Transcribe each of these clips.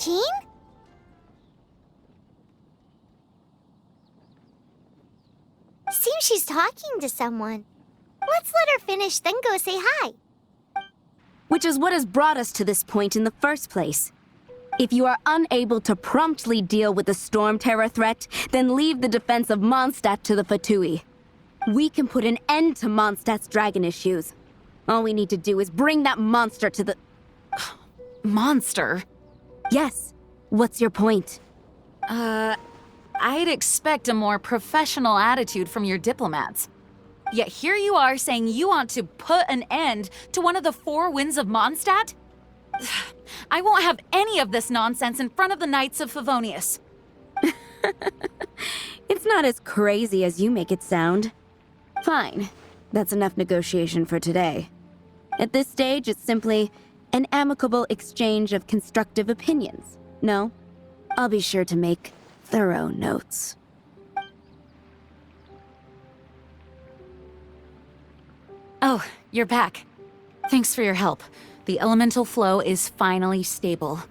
King? Seems she's talking to someone. Let's let her finish, then go say hi. Which is what has brought us to this point in the first place. If you are unable to promptly deal with the Storm Terror threat, then leave the defense of Mondstadt to the Fatui. We can put an end to Mondstadt's dragon issues. All we need to do is bring that monster to the... Monster? Yes. What's your point? I'd expect a more professional attitude from your diplomats. Yet here you are saying you want to put an end to one of the four winds of Mondstadt? I won't have any of this nonsense in front of the Knights of Favonius. It's not as crazy as you make it sound. Fine. That's enough negotiation for today. At this stage, it's simply an amicable exchange of constructive opinions. No? I'll be sure to make thorough notes. Oh, you're back. Thanks for your help. The elemental flow is finally stable.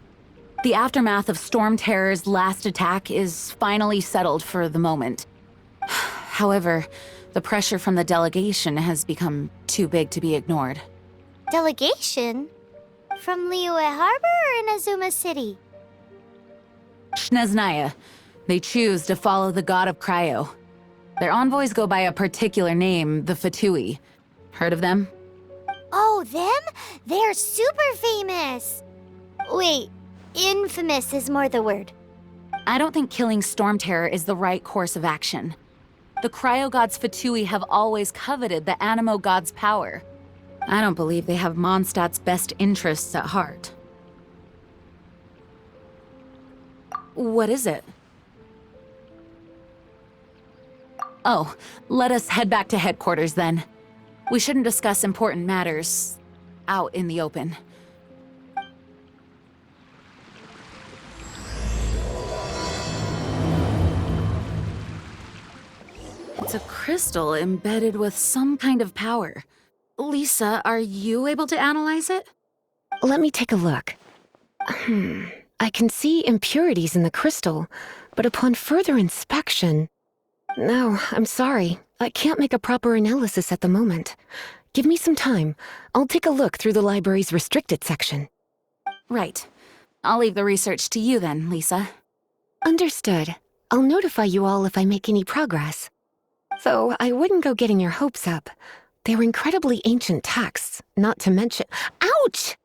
The aftermath of Storm Terror's last attack is finally settled for the moment. However, the pressure from the delegation has become too big to be ignored. Delegation? From Liyue Harbor or Inazuma City? Shneznaya. They choose to follow the god of Cryo. Their envoys go by a particular name, the Fatui. Heard of them? Oh, them? They're super famous! Wait, infamous is more the word. I don't think killing Storm Terror is the right course of action. The Cryo God's Fatui have always coveted the Animo God's power. I don't believe they have Mondstadt's best interests at heart. What is it? Oh, let us head back to headquarters then. We shouldn't discuss important matters out in the open. It's a crystal embedded with some kind of power. Lisa, are you able to analyze it? Let me take a look. I can see impurities in the crystal, but upon further inspection... No, I'm sorry. I can't make a proper analysis at the moment. Give me some time. I'll take a look through the library's restricted section. Right. I'll leave the research to you then, Lisa. Understood. I'll notify you all if I make any progress. Though I wouldn't go getting your hopes up. They're incredibly ancient texts, not to mention— Ouch!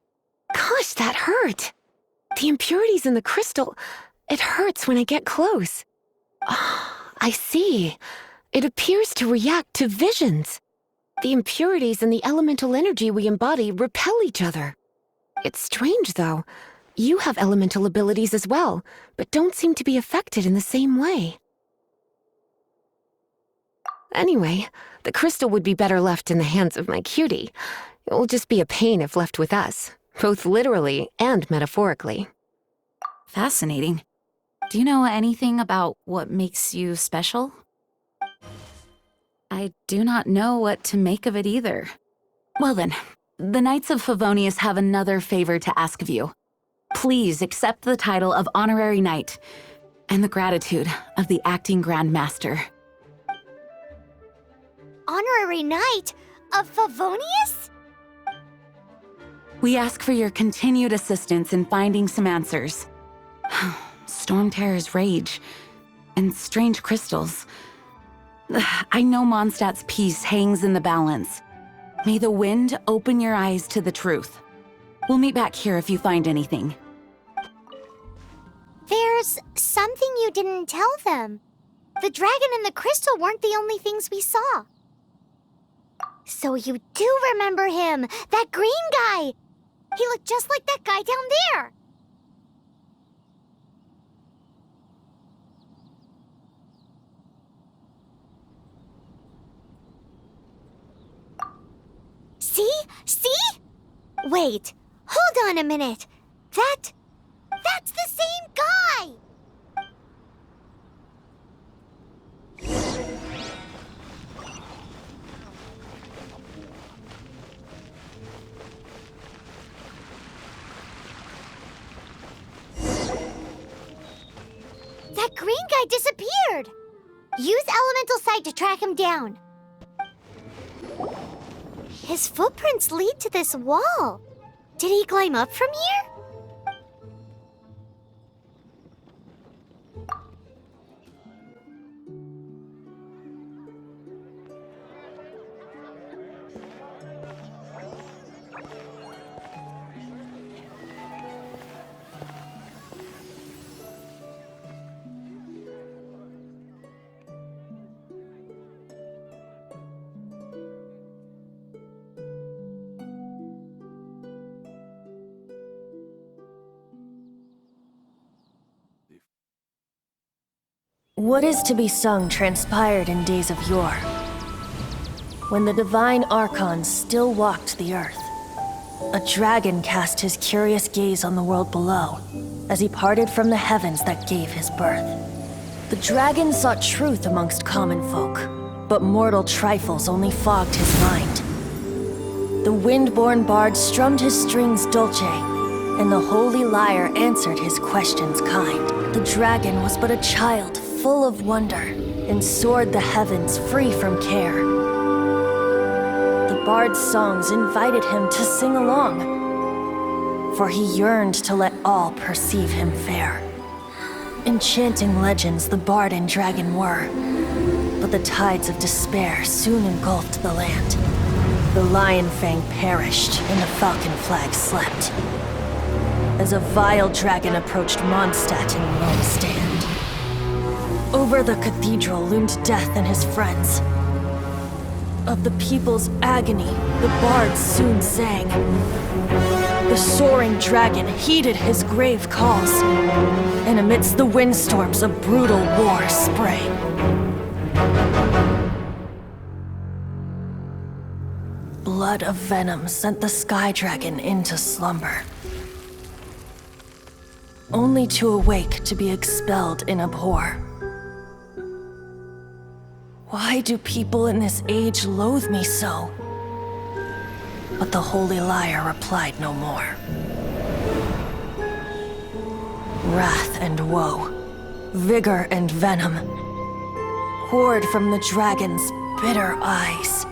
Gosh, that hurt! The impurities in the crystal— it hurts when I get close. I see. It appears to react to visions. The impurities and the elemental energy we embody repel each other. It's strange, though. You have elemental abilities as well, but don't seem to be affected in the same way. Anyway, the crystal would be better left in the hands of my cutie. It will just be a pain if left with us, both literally and metaphorically. Fascinating. Do you know anything about what makes you special? I do not know what to make of it either. Well then, the Knights of Favonius have another favor to ask of you. Please accept the title of Honorary Knight and the gratitude of the Acting Grand Master. Honorary Knight of Favonius? We ask for your continued assistance in finding some answers. Storm Terror's rage and strange crystals. I know Mondstadt's peace hangs in the balance. May the wind open your eyes to the truth. We'll meet back here if you find anything. There's something you didn't tell them. The dragon and the crystal weren't the only things we saw. So you do remember him, that green guy! He looked just like that guy down there! See? See? Wait, hold on a minute. That's the same guy! green guy disappeared! Use Elemental Sight to track him down. His footprints lead to this wall. Did he climb up from here? What is to be sung transpired in days of yore, when the divine Archon still walked the earth. A dragon cast his curious gaze on the world below, as he parted from the heavens that gave his birth. The dragon sought truth amongst common folk, but mortal trifles only fogged his mind. The wind-born bard strummed his strings dulce, and the holy lyre answered his questions kind. The dragon was but a child, full of wonder, and soared the heavens free from care. The bard's songs invited him to sing along, for he yearned to let all perceive him fair. Enchanting legends the bard and dragon were, but the tides of despair soon engulfed the land. The lion fang perished, and the falcon flag slept, as a vile dragon approached Mondstadt in lone stand. Over the cathedral loomed Death and his friends. Of the people's agony, the bards soon sang. The soaring dragon heeded his grave calls, and amidst the windstorms a brutal war sprang. Blood of venom sent the sky dragon into slumber, only to awake to be expelled in abhor. Why do people in this age loathe me so? But the holy lyre replied no more. Wrath and woe, vigor and venom, poured from the dragon's bitter eyes.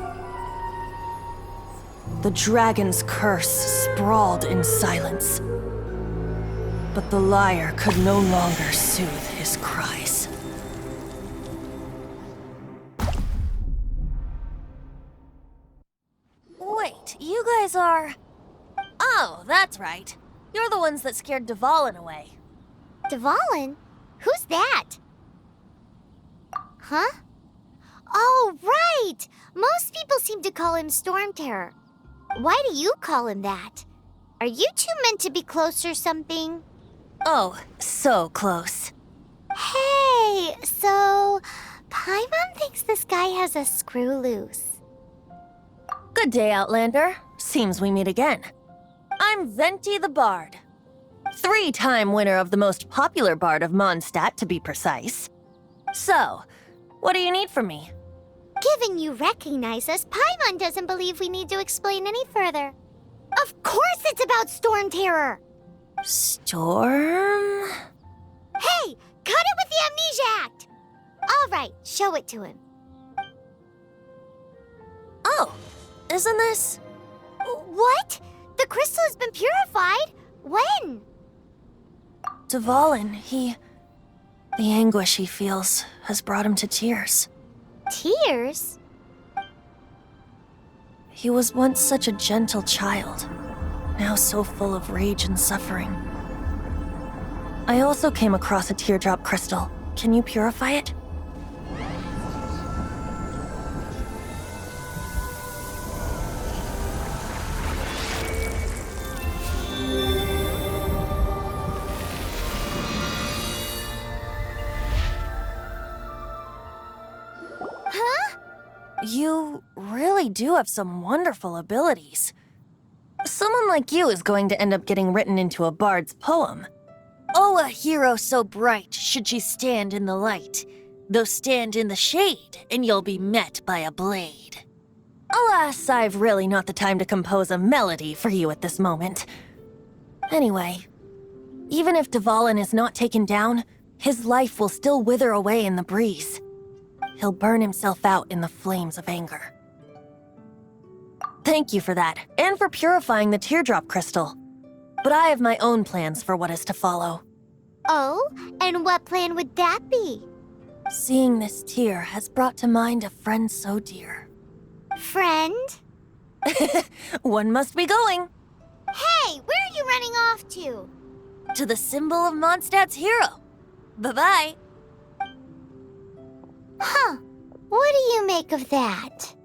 The dragon's curse sprawled in silence, but the lyre could no longer soothe his cries. Wait, you guys are... Oh, that's right. You're the ones that scared Dvalin away. Dvalin? Who's that? Huh? Oh, right! Most people seem to call him Storm Terror. Why do you call him that? Are you two meant to be close or something? Oh, so close. Hey, so... Paimon thinks this guy has a screw loose. Good day, Outlander. Seems we meet again. I'm Venti the Bard. 3-time winner of the most popular bard of Mondstadt, to be precise. So, what do you need from me? Given you recognize us, Paimon doesn't believe we need to explain any further. Of course it's about Storm Terror! Storm? Hey, cut it with the Amnesia Act! Alright, show it to him. Oh, isn't this... What? The crystal has been purified? When? Dvalin, the anguish he feels has brought him to tears. Tears? He was once such a gentle child, now so full of rage and suffering. I also came across a teardrop crystal. Can you purify it? You really do have some wonderful abilities. Someone like you is going to end up getting written into a bard's poem. Oh, a hero so bright should she stand in the light, though stand in the shade, and you'll be met by a blade. Alas, I've really not the time to compose a melody for you at this moment. Anyway, even if Dvalin is not taken down, his life will still wither away in the breeze. He'll burn himself out in the flames of anger. Thank you for that, and for purifying the teardrop crystal. But I have my own plans for what is to follow. Oh, and what plan would that be? Seeing this tear has brought to mind a friend so dear. Friend? One must be going. Hey, where are you running off to? To the symbol of Mondstadt's hero. Bye-bye. Huh. What do you make of that?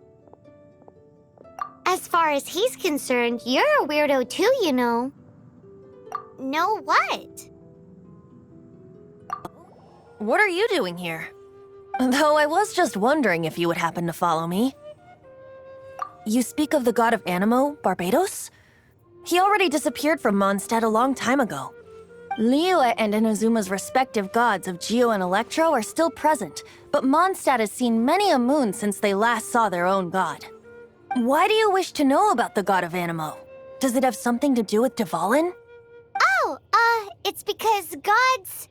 As far as he's concerned, you're a weirdo too, you know. Know what? What are you doing here? Though I was just wondering if you would happen to follow me. You speak of the god of Animo, Barbados? He already disappeared from Mondstadt a long time ago. Liyue and Inazuma's respective gods of Geo and Electro are still present, but Mondstadt has seen many a moon since they last saw their own god. Why do you wish to know about the god of Animo? Does it have something to do with Dvalin? Oh, it's because gods...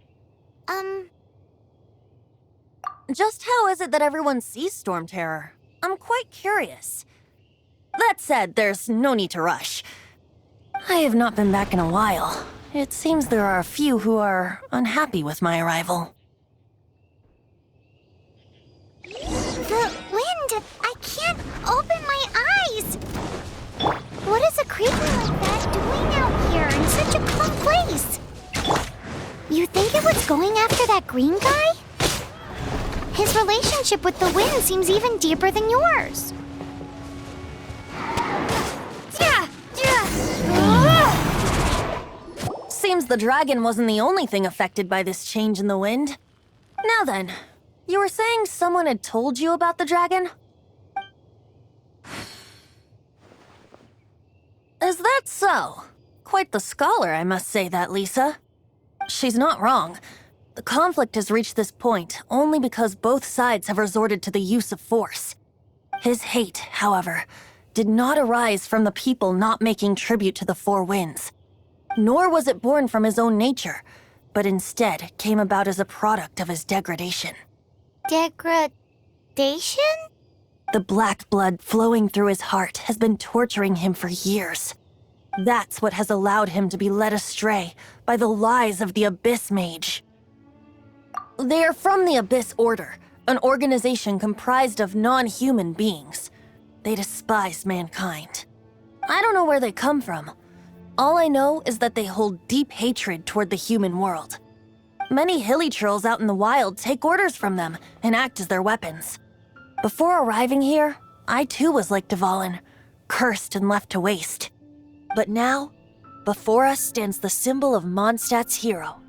Just how is it that everyone sees Storm Terror? I'm quite curious. That said, there's no need to rush. I have not been back in a while. It seems there are a few who are unhappy with my arrival. The wind! I can't open my eyes! What is a creature like that doing out here in such a calm place? You think it was going after that green guy? His relationship with the wind seems even deeper than yours. Seems the dragon wasn't the only thing affected by this change in the wind. Now then, you were saying someone had told you about the dragon? Is that so? Quite the scholar, I must say that, Lisa. She's not wrong. The conflict has reached this point only because both sides have resorted to the use of force. His hate, however, did not arise from the people not making tribute to the Four Winds. Nor was it born from his own nature, but instead came about as a product of his degradation. Degradation? The black blood flowing through his heart has been torturing him for years. That's what has allowed him to be led astray by the lies of the Abyss Mage. They are from the Abyss Order, an organization comprised of non-human beings. They despise mankind. I don't know where they come from. All I know is that they hold deep hatred toward the human world. Many hilly trolls out in the wild take orders from them and act as their weapons. Before arriving here, I too was like Dvalin, cursed and left to waste. But now, before us stands the symbol of Mondstadt's hero,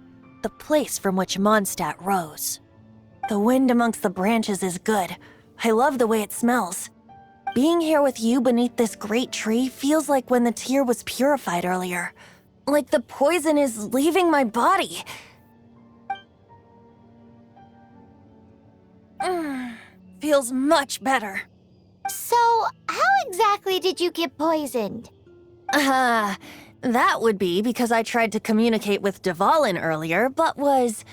the place from which Mondstadt rose. The wind amongst the branches is good. I love the way it smells. Being here with you beneath this great tree feels like when the tear was purified earlier. Like the poison is leaving my body. Feels much better. So, how exactly did you get poisoned? That would be because I tried to communicate with Dvalin earlier, but was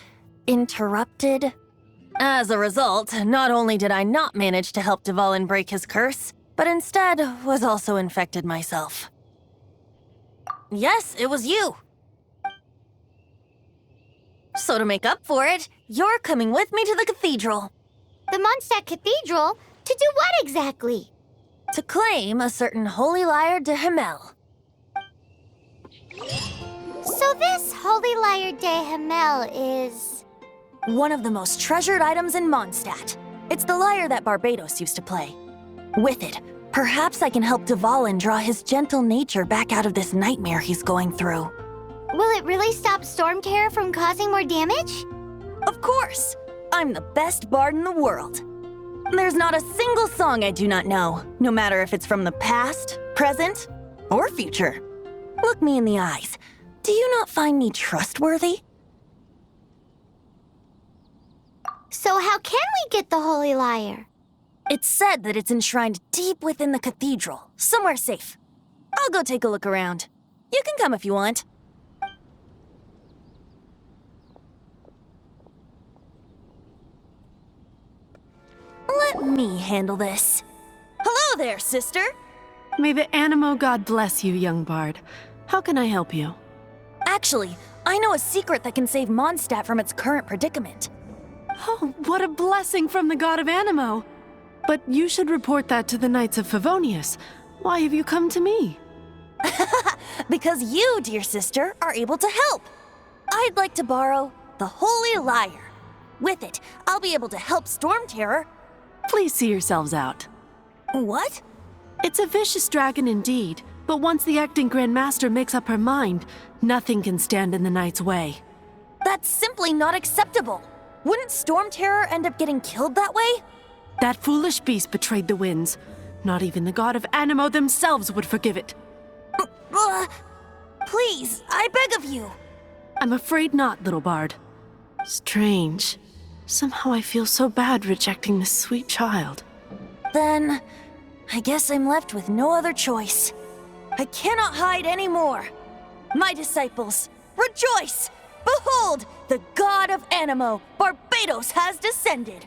interrupted. As a result, not only did I not manage to help Dvalin break his curse, but instead was also infected myself. Yes, it was you. So to make up for it, you're coming with me to the cathedral. The Mondstadt Cathedral? To do what exactly? To claim a certain Holy Lyre de Himmel. So this Holy Lyre de Himmel is... one of the most treasured items in Mondstadt. It's the lyre that Barbados used to play. With it, perhaps I can help Dvalin draw his gentle nature back out of this nightmare he's going through. Will it really stop Storm Terror from causing more damage? Of course! I'm the best bard in the world. There's not a single song I do not know, no matter if it's from the past, present, or future. Look me in the eyes. Do you not find me trustworthy? So how can we get the Holy Lyre? It's said that it's enshrined deep within the cathedral, somewhere safe. I'll go take a look around. You can come if you want. me handle this. Hello there, sister! May the Animo god bless you, young bard. How can I help you? Actually, I know a secret that can save Mondstadt from its current predicament. Oh, what a blessing from the god of Animo! But you should report that to the Knights of Favonius. Why have you come to me? Because you, dear sister, are able to help. I'd like to borrow the Holy Lyre. With it, I'll be able to help Storm Terror. Please see yourselves out. What? It's a vicious dragon indeed, but once the acting Grand Master makes up her mind, nothing can stand in the Knight's way. That's simply not acceptable. Wouldn't Storm Terror end up getting killed that way? That foolish beast betrayed the winds. Not even the god of Animo themselves would forgive it. Please, I beg of you. I'm afraid not, little bard. Strange. Somehow I feel so bad rejecting this sweet child. Then, I guess I'm left with no other choice. I cannot hide anymore. My disciples, rejoice! Behold, the god of Animo, Barbados, has descended.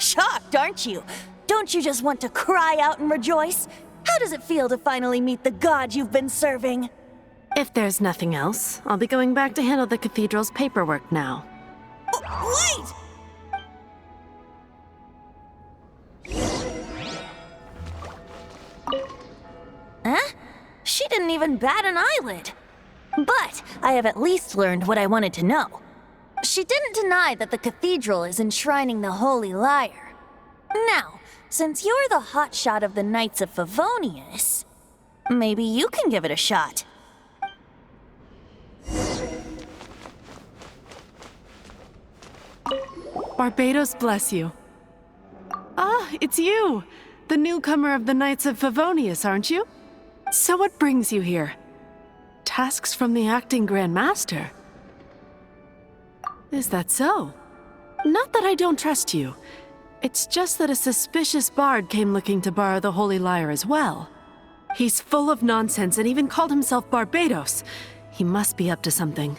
Shocked, aren't you? Don't you just want to cry out and rejoice? How does it feel to finally meet the god you've been serving? If there's nothing else, I'll be going back to handle the cathedral's paperwork now. Wait! Huh? She didn't even bat an eyelid. But I have at least learned what I wanted to know. She didn't deny that the cathedral is enshrining the Holy Lyre. Now, since you're the hotshot of the Knights of Favonius, maybe you can give it a shot. Barbados bless you. Ah, it's you! The newcomer of the Knights of Favonius, aren't you? So what brings you here? Tasks from the acting Grand Master? Is that so? Not that I don't trust you. It's just that a suspicious bard came looking to borrow the Holy Lyre as well. He's full of nonsense and even called himself Barbados. He must be up to something.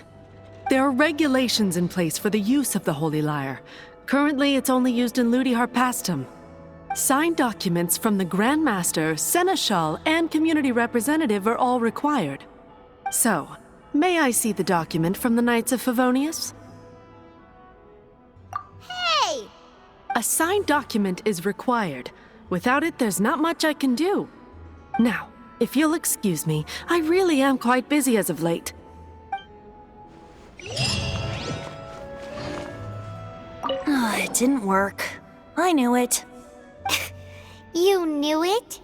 There are regulations in place for the use of the Holy Lyre. Currently, it's only used in Ludi Harpastum. Signed documents from the Grand Master, Seneschal, and community representative are all required. So, may I see the document from the Knights of Favonius? Hey! A signed document is required. Without it, there's not much I can do. Now, if you'll excuse me, I really am quite busy as of late. It didn't work. I knew it. You knew it?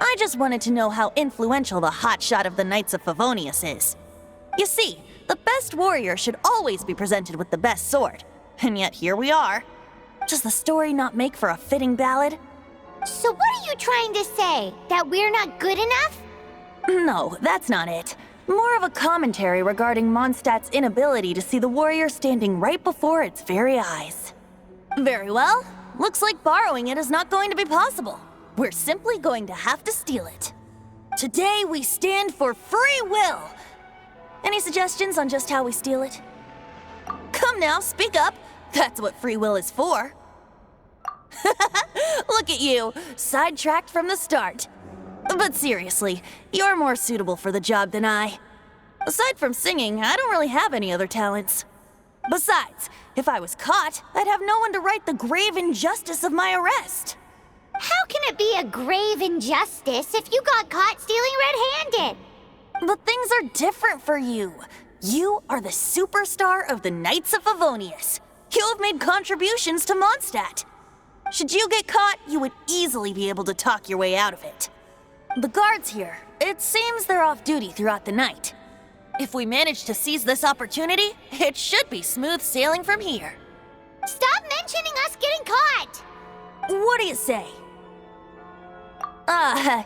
I just wanted to know how influential the hotshot of the Knights of Favonius is. You see, the best warrior should always be presented with the best sword. And yet here we are. Does the story not make for a fitting ballad? So what are you trying to say? That we're not good enough? No, that's not it. More of a commentary regarding Mondstadt's inability to see the warrior standing right before its very eyes. Very well. Looks like borrowing it is not going to be possible. We're simply going to have to steal it. Today we stand for free will. Any suggestions on just how we steal it? Come now, speak up. That's what free will is for. Look at you, sidetracked from the start. But seriously, you're more suitable for the job than I. Aside from singing, I don't really have any other talents. Besides, if I was caught, I'd have no one to right the grave injustice of my arrest. How can it be a grave injustice if you got caught stealing red-handed? But things are different for you. You are the superstar of the Knights of Favonius. You have made contributions to Mondstadt. Should you get caught, you would easily be able to talk your way out of it. The guards here, it seems they're off duty throughout the night. If we manage to seize this opportunity, it should be smooth sailing from here. Stop mentioning us getting caught! What do you say?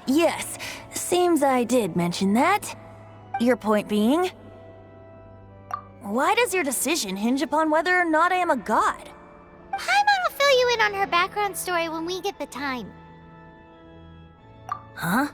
Yes. Seems I did mention that. Your point being? Why does your decision hinge upon whether or not I am a god? Paimon will fill you in on her background story when we get the time. Huh?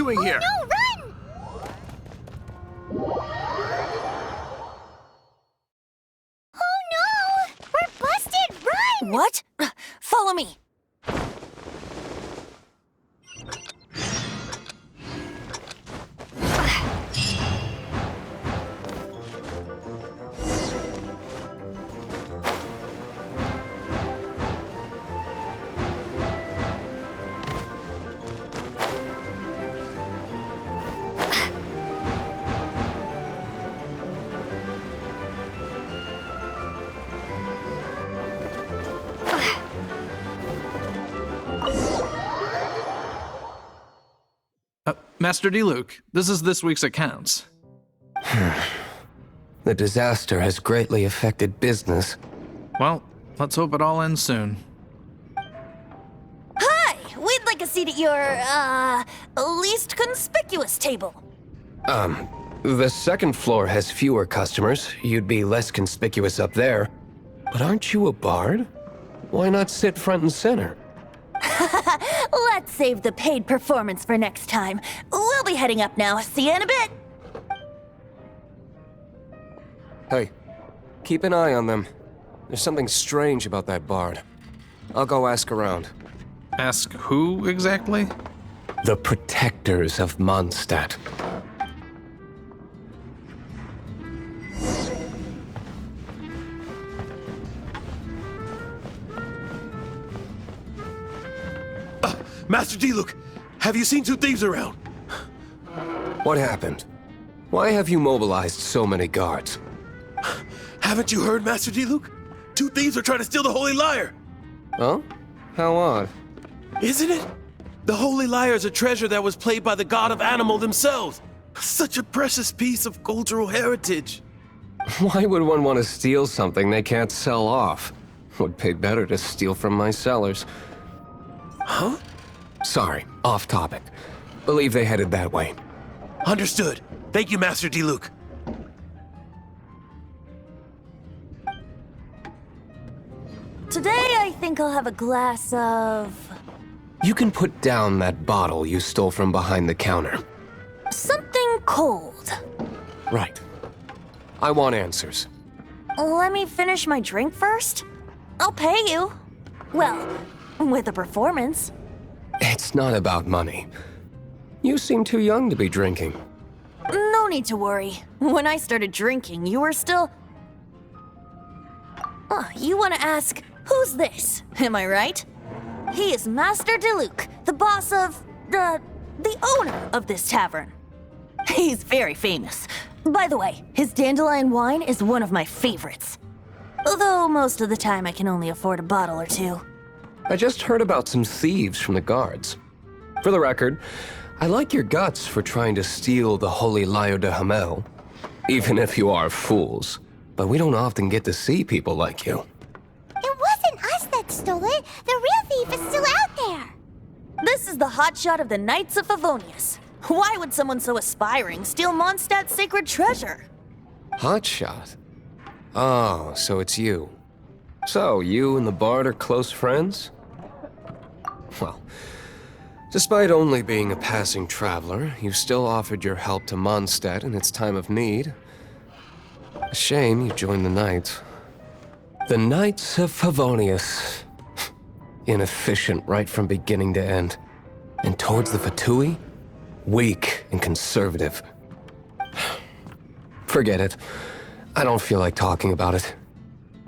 doing here? No, run! Oh no! We're busted! Run! What? Follow me. Master D-Luke, this is this week's accounts. The disaster has greatly affected business. Well, let's hope it all ends soon. Hi! We'd like a seat at your, least conspicuous table. The second floor has fewer customers. You'd be less conspicuous up there. But aren't you a bard? Why not sit front and center? Let's save the paid performance for next time. We'll be heading up now. See you in a bit. Hey, keep an eye on them. There's something strange about that bard. I'll go ask around. Ask who exactly? The protectors of Mondstadt. Master D-Luke, have you seen two thieves around? What happened? Why have you mobilized so many guards? Haven't you heard, Master D-Luke? Two thieves are trying to steal the Holy Lyre. Oh? How odd. Isn't it? The Holy Lyre is a treasure that was played by the god of animal themselves. Such a precious piece of cultural heritage. Why would one want to steal something they can't sell off? Would pay better to steal from my sellers. Huh? Sorry, off topic. Believe they headed that way. Understood. Thank you, Master D-Luke. Today, I think I'll have a glass of... You can put down that bottle you stole from behind the counter. something cold. Right. I want answers. Let me finish my drink first. I'll pay you. Well, with a performance. It's not about money. You seem too young to be drinking. No need to worry. When I started drinking, you were still... you want to ask, who's this? Am I right? He is Master DeLuke, the boss of... the owner of this tavern. He's very famous. By the way, his dandelion wine is one of my favorites. Although most of the time I can only afford a bottle or two. I just heard about some thieves from the guards. For the record, I like your guts for trying to steal the Holy Lyre de Hamel. Even if you are fools. But we don't often get to see people like you. It wasn't us that stole it. The real thief is still out there. This is the hotshot of the Knights of Favonius. Why would someone so aspiring steal Mondstadt's sacred treasure? Hotshot? Oh, so it's you. So, you and the Bard are close friends? Well, despite only being a passing traveler, you still offered your help to Mondstadt in its time of need. A shame you joined the Knights. The Knights of Favonius. Inefficient right from beginning to end. And towards the Fatui? Weak and conservative. Forget it. I don't feel like talking about it.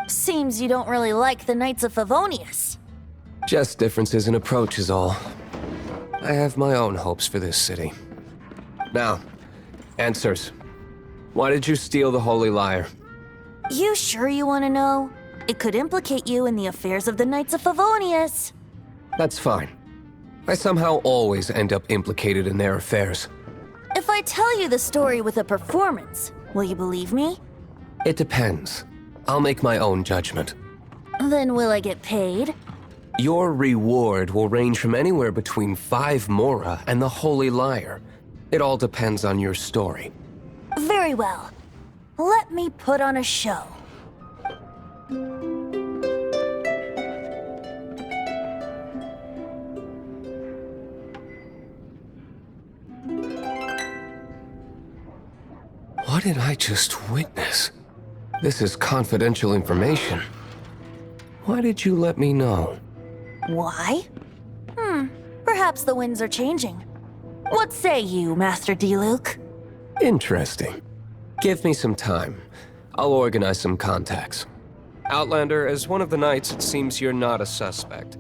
Seems you don't really like the Knights of Favonius. Just differences in approach is all. I have my own hopes for this city. Now, answers. Why did you steal the Holy Lyre? You sure you want to know? It could implicate you in the affairs of the Knights of Favonius. That's fine. I somehow always end up implicated in their affairs. If I tell you the story with a performance, will you believe me? It depends. I'll make my own judgment. Then will I get paid? Your reward will range from anywhere between 5 mora and the Holy Lyre. It all depends on your story. Very well. Let me put on a show. What did I just witness? This is confidential information. Why did you let me know? Why? Perhaps the winds are changing. What say you, Master Diluc? Interesting. Give me some time. I'll organize some contacts. Outlander, as one of the knights, it seems you're not a suspect.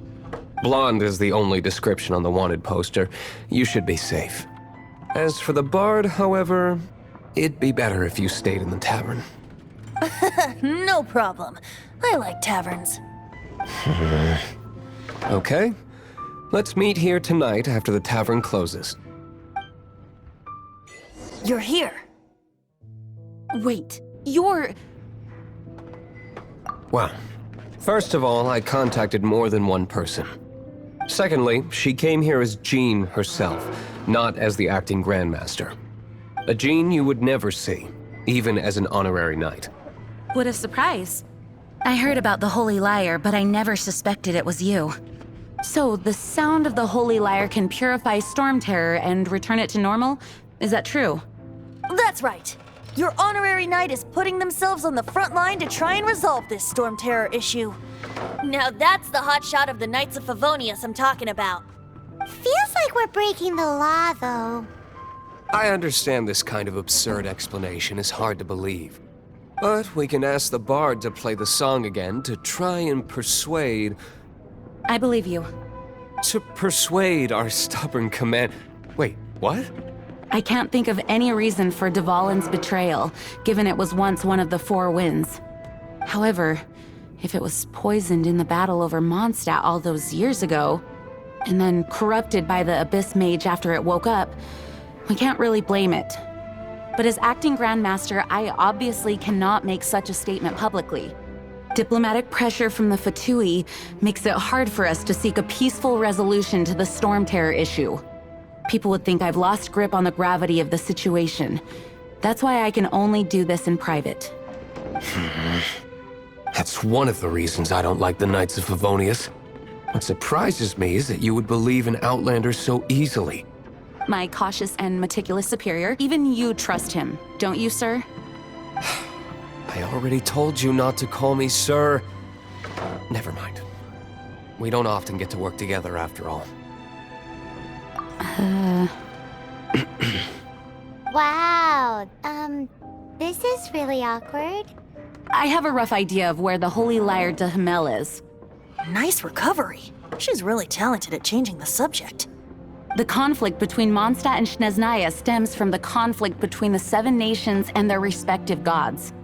Blonde is the only description on the wanted poster. You should be safe. As for the bard, however, it'd be better if you stayed in the tavern. No problem. I like taverns. Okay. Let's meet here tonight after the tavern closes. You're here. Wait, you're... Well, first of all, I contacted more than one person. Secondly, she came here as Jean herself, not as the acting Grandmaster. A Jean you would never see, even as an honorary knight. What a surprise. I heard about the Holy Lyre, but I never suspected it was you. So, the sound of the Holy Lyre can purify Storm Terror and return it to normal? Is that true? That's right. Your honorary knight is putting themselves on the front line to try and resolve this Storm Terror issue. Now that's the hotshot of the Knights of Favonius I'm talking about. Feels like we're breaking the law, though. I understand this kind of absurd explanation is hard to believe. But we can ask the bard to play the song again to try and persuade... I believe you. To persuade our stubborn command... Wait, what? I can't think of any reason for Dvalin's betrayal, given it was once one of the Four Winds. However, if it was poisoned in the battle over Mondstadt all those years ago, and then corrupted by the Abyss Mage after it woke up, we can't really blame it. But as acting Grandmaster, I obviously cannot make such a statement publicly. Diplomatic pressure from the Fatui makes it hard for us to seek a peaceful resolution to the Storm Terror issue. People would think I've lost grip on the gravity of the situation. That's why I can only do this in private. That's one of the reasons I don't like the Knights of Favonius. What surprises me is that you would believe in Outlander so easily. My cautious and meticulous superior, even you trust him, don't you, sir? I already told you not to call me sir. Never mind. We don't often get to work together after all. Wow, this is really awkward. I have a rough idea of where the Holy Lyre de Himmel is. Nice recovery. She's really talented at changing the subject. The conflict between Mondstadt and Snezhnaya stems from the conflict between the Seven Nations and their respective gods.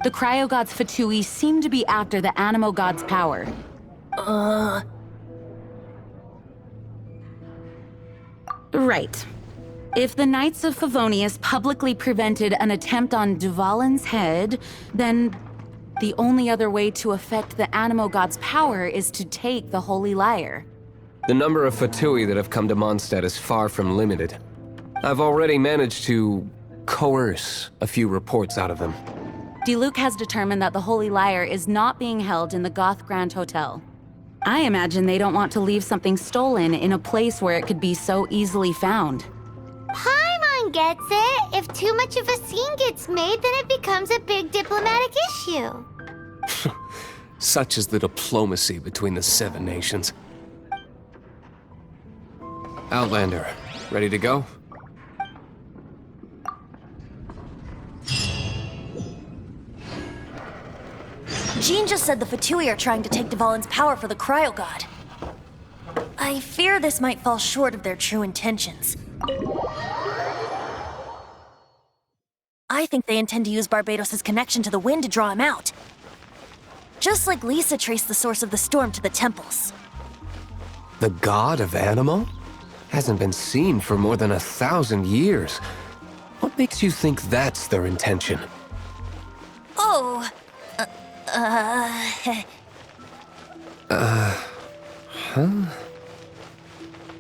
The cryo-gods Fatui seem to be after the Animo god's power. Right. If the Knights of Favonius publicly prevented an attempt on Dvalin's head, then the only other way to affect the Animo god's power is to take the Holy Lyre. The number of Fatui that have come to Mondstadt is far from limited. I've already managed to coerce a few reports out of them. Diluc has determined that the Holy Lyre is not being held in the Goth Grand Hotel. I imagine they don't want to leave something stolen in a place where it could be so easily found. Paimon gets it. If too much of a scene gets made, then it becomes a big diplomatic issue. Such is the diplomacy between the Seven Nations. Outlander, ready to go? Jean just said the Fatui are trying to take Dvalin's power for the Cryo God. I fear this might fall short of their true intentions. I think they intend to use Barbados' connection to the wind to draw him out. Just like Lisa traced the source of the storm to the temples. The god of Animo? Hasn't been seen for more than 1,000 years. What makes you think that's their intention? Oh,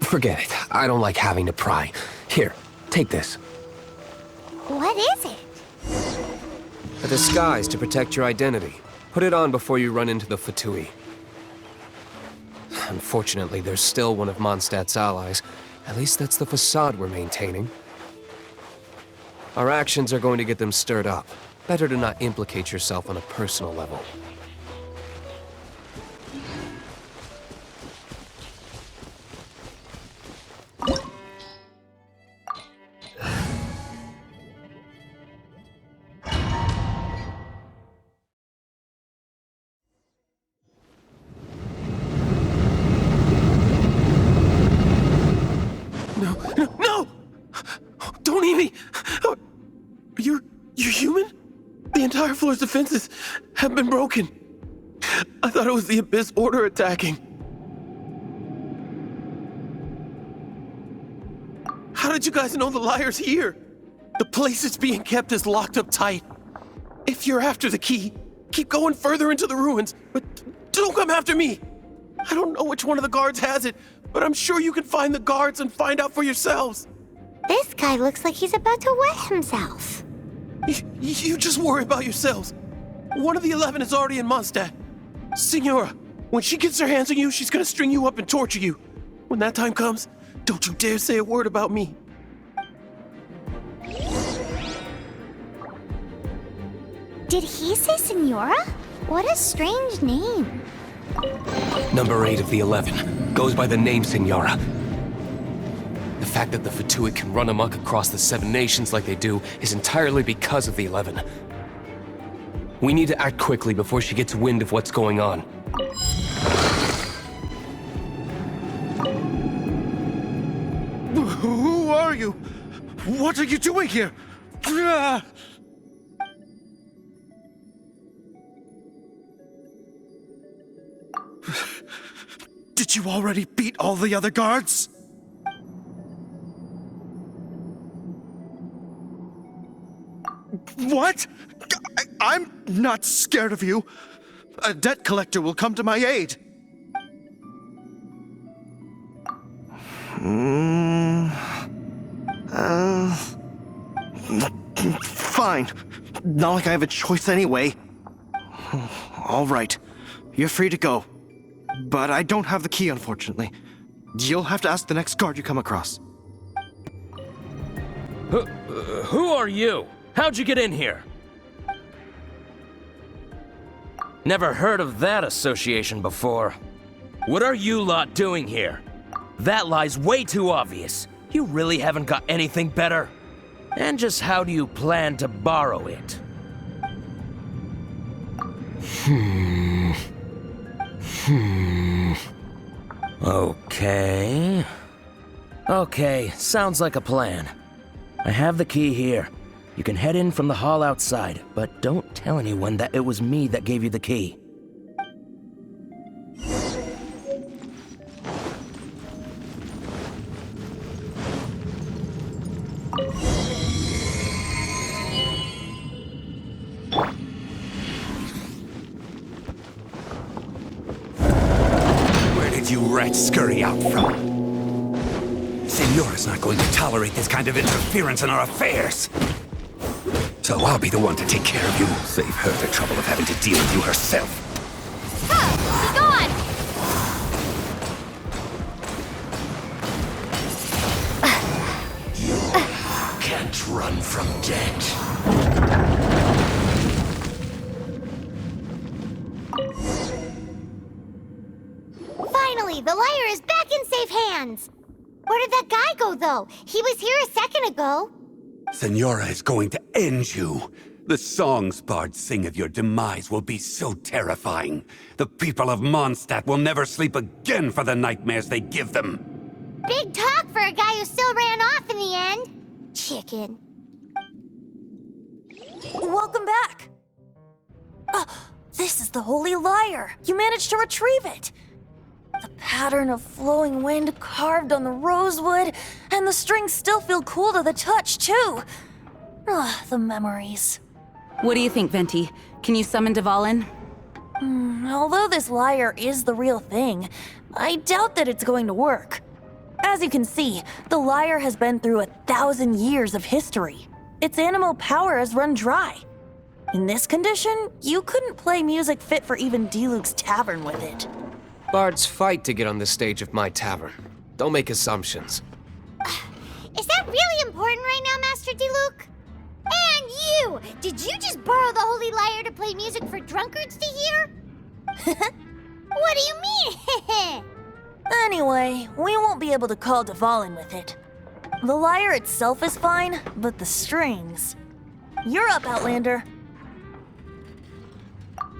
Forget it. I don't like having to pry. Here, take this. What is it? A disguise to protect your identity. Put it on before you run into the Fatui. Unfortunately, there's still one of Mondstadt's allies. At least that's the facade we're maintaining. Our actions are going to get them stirred up. Better to not implicate yourself on a personal level. No! Don't eat me! You're human? The entire floor's defenses have been broken. I thought it was the Abyss Order attacking. How did you guys know the liar's here? The place it's being kept is locked up tight. If you're after the key, keep going further into the ruins, but don't come after me. I don't know which one of the guards has it, but I'm sure you can find the guards and find out for yourselves. This guy looks like he's about to wet himself. You just worry about yourselves. One of the 11 is already in Mondstadt. Signora, when she gets her hands on you, she's gonna string you up and torture you. When that time comes, don't you dare say a word about me. Did he say Senora? What a strange name. Number 8 of the 11 goes by the name Senora. The fact that the Fatui can run amok across the 7 nations like they do is entirely because of the 11. We need to act quickly before she gets wind of what's going on. Who are you? What are you doing here? Did you already beat all the other guards? What? I'm not scared of you. A debt collector will come to my aid. Fine. Not like I have a choice anyway. All right. You're free to go. But I don't have the key, unfortunately. You'll have to ask the next guard you come across. Who are you? How'd you get in here? Never heard of that association before. What are you lot doing here? That lie's way too obvious. You really haven't got anything better? And just how do you plan to borrow it? Okay, sounds like a plan. I have the key here. You can head in from the hall outside, but don't tell anyone that it was me that gave you the key. Where did you rats scurry out from? Senora's not going to tolerate this kind of interference in our affairs. So I'll be the one to take care of you. Save her the trouble of having to deal with you herself. Be gone! You can't run from death. Finally, the liar is back in safe hands. Where did that guy go, though? He was here a second ago. Senora is going to end you. The songs bards sing of your demise will be so terrifying. The people of Mondstadt will never sleep again for the nightmares they give them. Big talk for a guy who still ran off in the end. Chicken. Welcome back. This is the Holy Lyre. You managed to retrieve it. The pattern of flowing wind carved on the rosewood, and the strings still feel cool to the touch, too. The memories. What do you think, Venti? Can you summon Dvalin? Although this lyre is the real thing, I doubt that it's going to work. As you can see, the lyre has been through 1,000 years of history. Its animal power has run dry. In this condition, you couldn't play music fit for even Diluc's tavern with it. Bards fight to get on the stage of my tavern. Don't make assumptions. Is that really important right now, Master Diluc? And you! Did you just borrow the Holy Lyre to play music for drunkards to hear? What do you mean? Anyway, we won't be able to call Dvalin with it. The lyre itself is fine, but the strings... You're up, Outlander.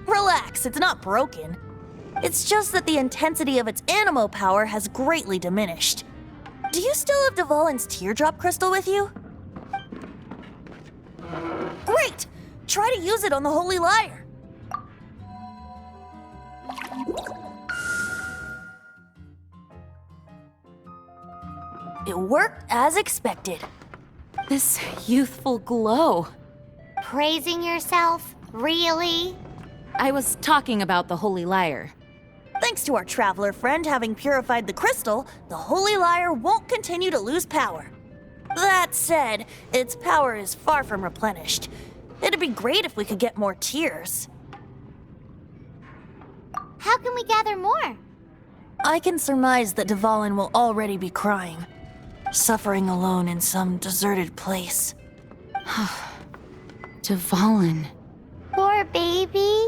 Relax, it's not broken. It's just that the intensity of its animo power has greatly diminished. Do you still have Dvalin's teardrop crystal with you? Great! Try to use it on the Holy Lyre. It worked as expected. This youthful glow. Praising yourself? Really? I was talking about the Holy Lyre. Thanks to our traveler friend having purified the crystal, the Holy Lyre won't continue to lose power. That said, its power is far from replenished. It'd be great if we could get more tears. How can we gather more? I can surmise that Dvalin will already be crying, suffering alone in some deserted place. Dvalin. Poor baby.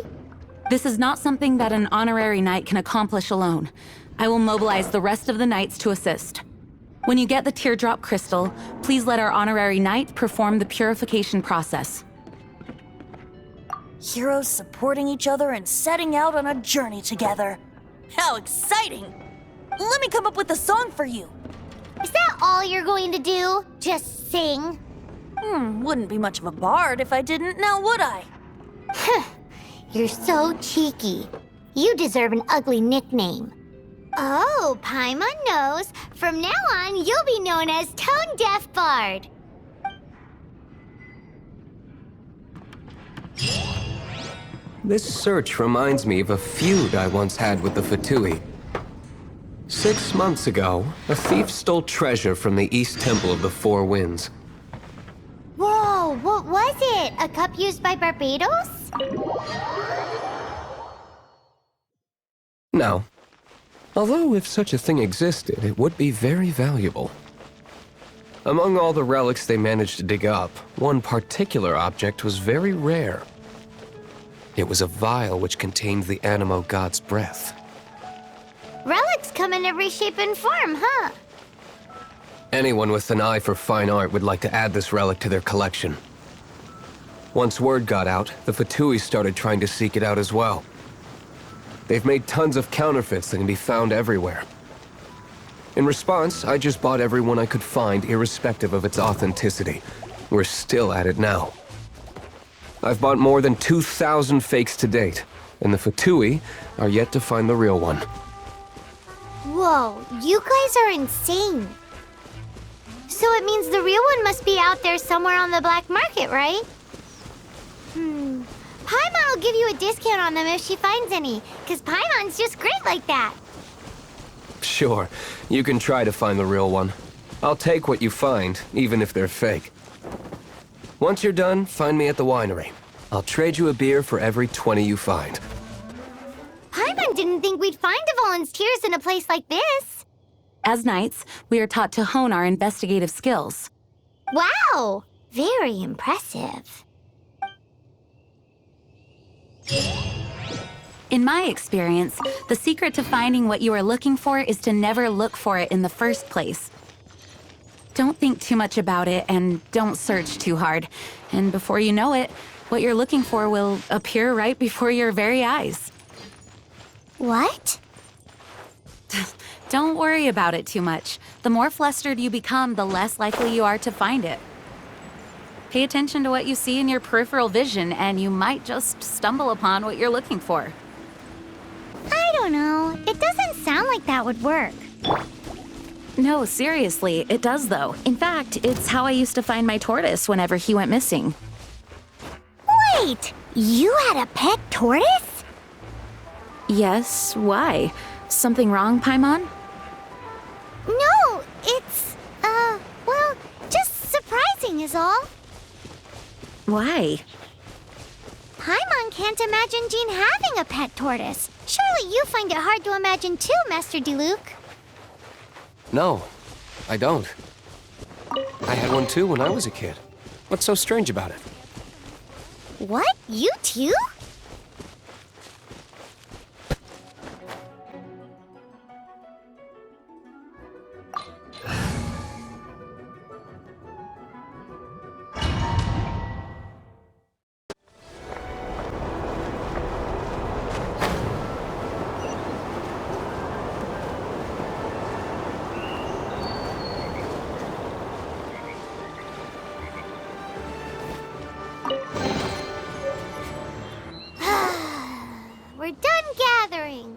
This is not something that an honorary knight can accomplish alone. I will mobilize the rest of the knights to assist. When you get the teardrop crystal, please let our honorary knight perform the purification process. Heroes supporting each other and setting out on a journey together. How exciting! Let me come up with a song for you. Is that all you're going to do? Just sing? Wouldn't be much of a bard if I didn't, now would I? You're so cheeky. You deserve an ugly nickname. Oh, Paimon knows. From now on, you'll be known as Tone Deaf Bard. This search reminds me of a feud I once had with the Fatui. 6 months ago, a thief stole treasure from the East Temple of the Four Winds. Whoa, what was it? A cup used by Barbados? No. Although if such a thing existed, it would be very valuable. Among all the relics they managed to dig up, one particular object was very rare. It was a vial which contained the Animo God's breath. Relics come in every shape and form, huh? Anyone with an eye for fine art would like to add this relic to their collection. Once word got out, the Fatui started trying to seek it out as well. They've made tons of counterfeits that can be found everywhere. In response, I just bought every one I could find, irrespective of its authenticity. We're still at it now. I've bought more than 2,000 fakes to date, and the Fatui are yet to find the real one. Whoa, you guys are insane. So it means the real one must be out there somewhere on the black market, right? Paimon will give you a discount on them if she finds any, because Paimon's just great like that. Sure, you can try to find the real one. I'll take what you find, even if they're fake. Once you're done, find me at the winery. I'll trade you a beer for every 20 you find. Paimon didn't think we'd find Dvalin's tears in a place like this. As knights, we are taught to hone our investigative skills. Wow, very impressive. In my experience, the secret to finding what you are looking for is to never look for it in the first place. Don't think too much about it and don't search too hard. And before you know it, what you're looking for will appear right before your very eyes. What? Don't worry about it too much. The more flustered you become, the less likely you are to find it. Pay attention to what you see in your peripheral vision, and you might just stumble upon what you're looking for. I don't know. It doesn't sound like that would work. No, seriously, it does though. In fact, it's how I used to find my tortoise whenever he went missing. Wait! You had a pet tortoise? Yes, why? Something wrong, Paimon? No, it's, well, just surprising is all. Why? Paimon can't imagine Jean having a pet tortoise. Surely you find it hard to imagine too, Master Diluc. No, I don't. I had one too when I was a kid. What's so strange about it? What? You too? We're done gathering.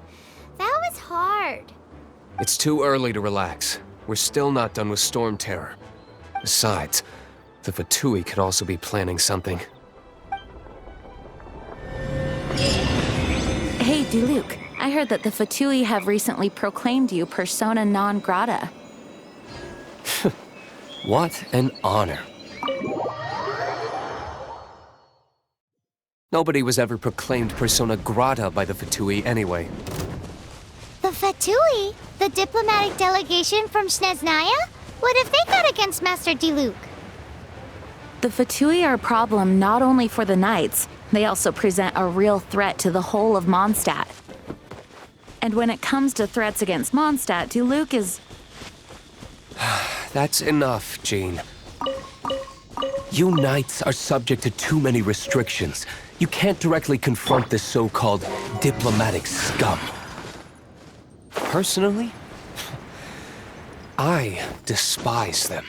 That was hard. It's too early to relax. We're still not done with Storm Terror. Besides, the Fatui could also be planning something. Hey, Diluc, I heard that the Fatui have recently proclaimed you persona non grata. What an honor. Nobody was ever proclaimed persona grata by the Fatui anyway. The Fatui? The diplomatic delegation from Sneznaya? What have they got against Master Diluc? The Fatui are a problem not only for the Knights, they also present a real threat to the whole of Mondstadt. And when it comes to threats against Mondstadt, Diluc is... That's enough, Jean. You Knights are subject to too many restrictions. You can't directly confront this so-called diplomatic scum. Personally, I despise them.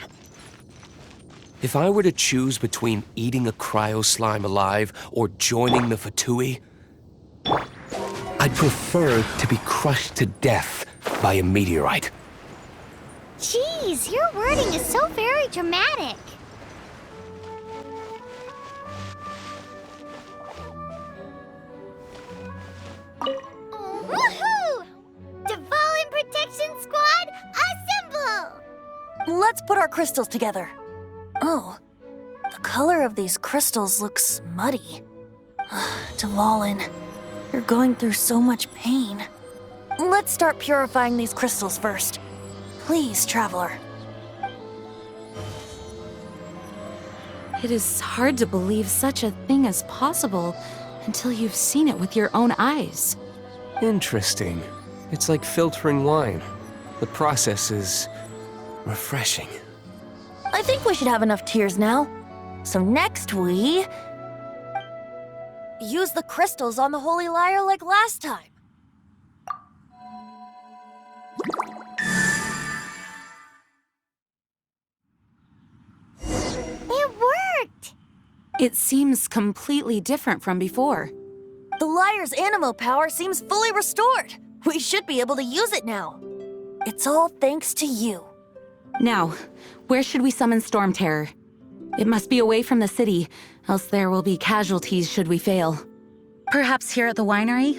If I were to choose between eating a cryo slime alive or joining the Fatui, I'd prefer to be crushed to death by a meteorite. Jeez, your wording is so very dramatic. Woohoo! Dvalin Protection Squad, assemble! Let's put our crystals together. Oh, the color of these crystals looks muddy. Dvalin, you're going through so much pain. Let's start purifying these crystals first. Please, Traveler. It is hard to believe such a thing is possible until you've seen it with your own eyes. Interesting. It's like filtering wine. The process is refreshing. I think we should have enough tears now. So next we... use the crystals on the Holy Lyre like last time. It worked! It seems completely different from before. The Lyre's animo power seems fully restored. We should be able to use it now. It's all thanks to you. Now, where should we summon Storm Terror? It must be away from the city, else there will be casualties should we fail. Perhaps here at the winery?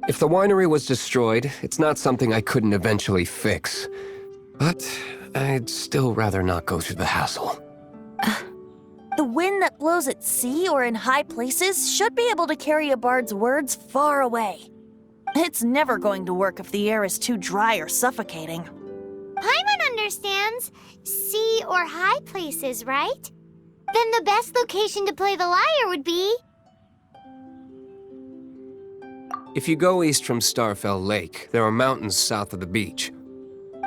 If the winery was destroyed, it's not something I couldn't eventually fix. But I'd still rather not go through the hassle. The wind that blows at sea or in high places should be able to carry a bard's words far away. It's never going to work if the air is too dry or suffocating. Paimon understands sea or high places, right? Then the best location to play the lyre would be... If you go east from Starfell Lake, there are mountains south of the beach.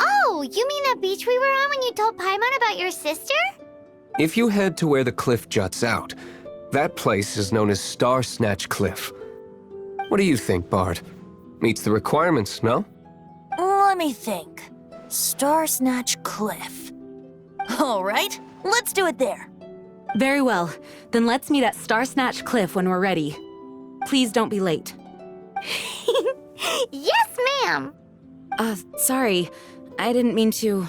Oh, you mean that beach we were on when you told Paimon about your sister? If you head to where the cliff juts out, that place is known as Star Snatch Cliff. What do you think, Bard? Meets the requirements, no? Let me think. Star Snatch Cliff. All right, let's do it there. Very well. Then let's meet at Star Snatch Cliff when we're ready. Please don't be late. Yes, ma'am! Sorry. I didn't mean to...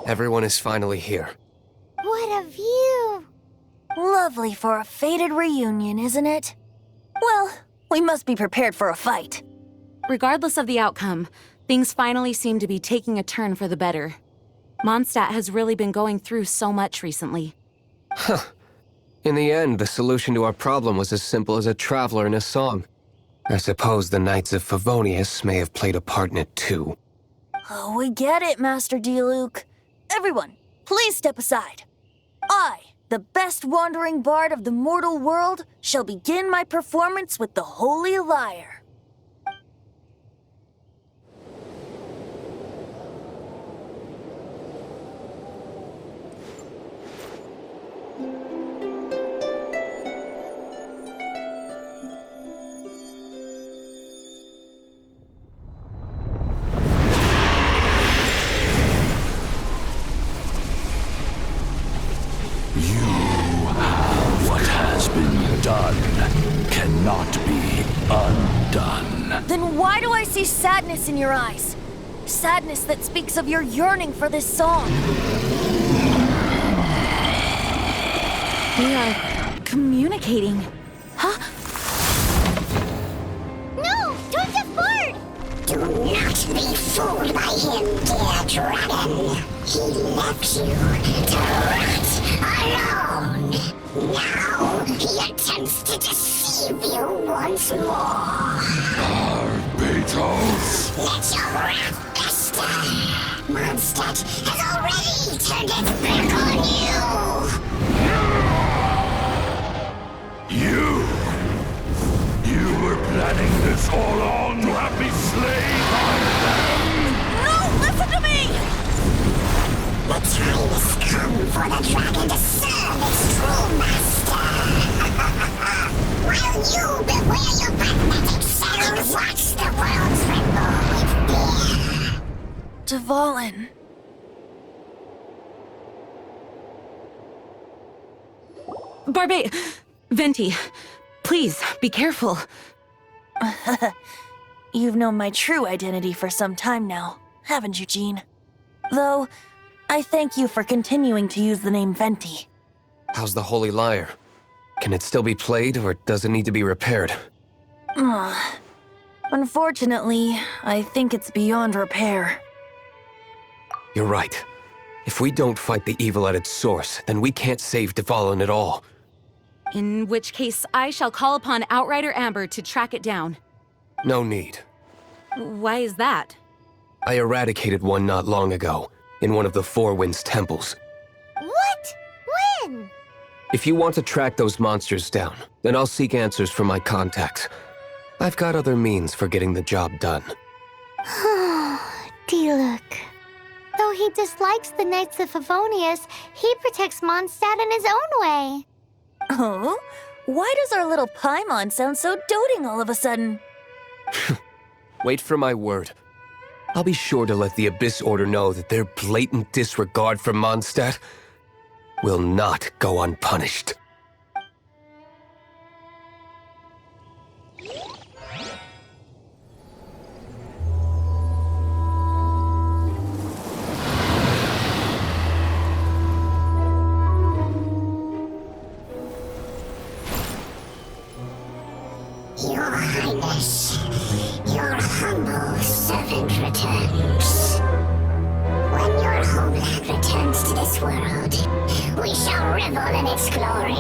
Everyone is finally here. What a view! Lovely for a fated reunion, isn't it? Well, we must be prepared for a fight. Regardless of the outcome, things finally seem to be taking a turn for the better. Mondstadt has really been going through so much recently. Huh. In the end, the solution to our problem was as simple as a traveler in a song. I suppose the Knights of Favonius may have played a part in it too. Oh, we get it, Master Diluc. Everyone, please step aside. I, the best wandering bard of the mortal world, shall begin my performance with the Holy Lyre. What has been done cannot be undone. Then why do I see sadness in your eyes? Sadness that speaks of your yearning for this song. We are communicating. Huh? No! Don't get bored! Do not be fooled by him, dear dragon. He left you to rot alone. Now he attempts to deceive you once more. Barbatos! Let your wrath fester. Mondstadt has already turned its back on You! You were planning this all along to have me slain by them! No, listen to me! The time has come for the dragon to serve its true master. While you beware your pathetic selves, watch the world tremble with fear. Dvalin. Venti, please, be careful. You've known my true identity for some time now, haven't you, Jean? Though, I thank you for continuing to use the name Venti. How's the Holy Lyre? Can it still be played, or does it need to be repaired? Unfortunately, I think it's beyond repair. You're right. If we don't fight the evil at its source, then we can't save Dvalin at all. In which case, I shall call upon Outrider Amber to track it down. No need. Why is that? I eradicated one not long ago, in one of the Four Winds temples. What? When? If you want to track those monsters down, then I'll seek answers from my contacts. I've got other means for getting the job done. Diluc. Though he dislikes the Knights of Favonius, he protects Mondstadt in his own way. Oh? Why does our little Paimon sound so doting all of a sudden? Wait for my word. I'll be sure to let the Abyss Order know that their blatant disregard for Mondstadt will not go unpunished. Your Highness, your humble servant returns. When your homeland returns to this world, we shall revel in its glory.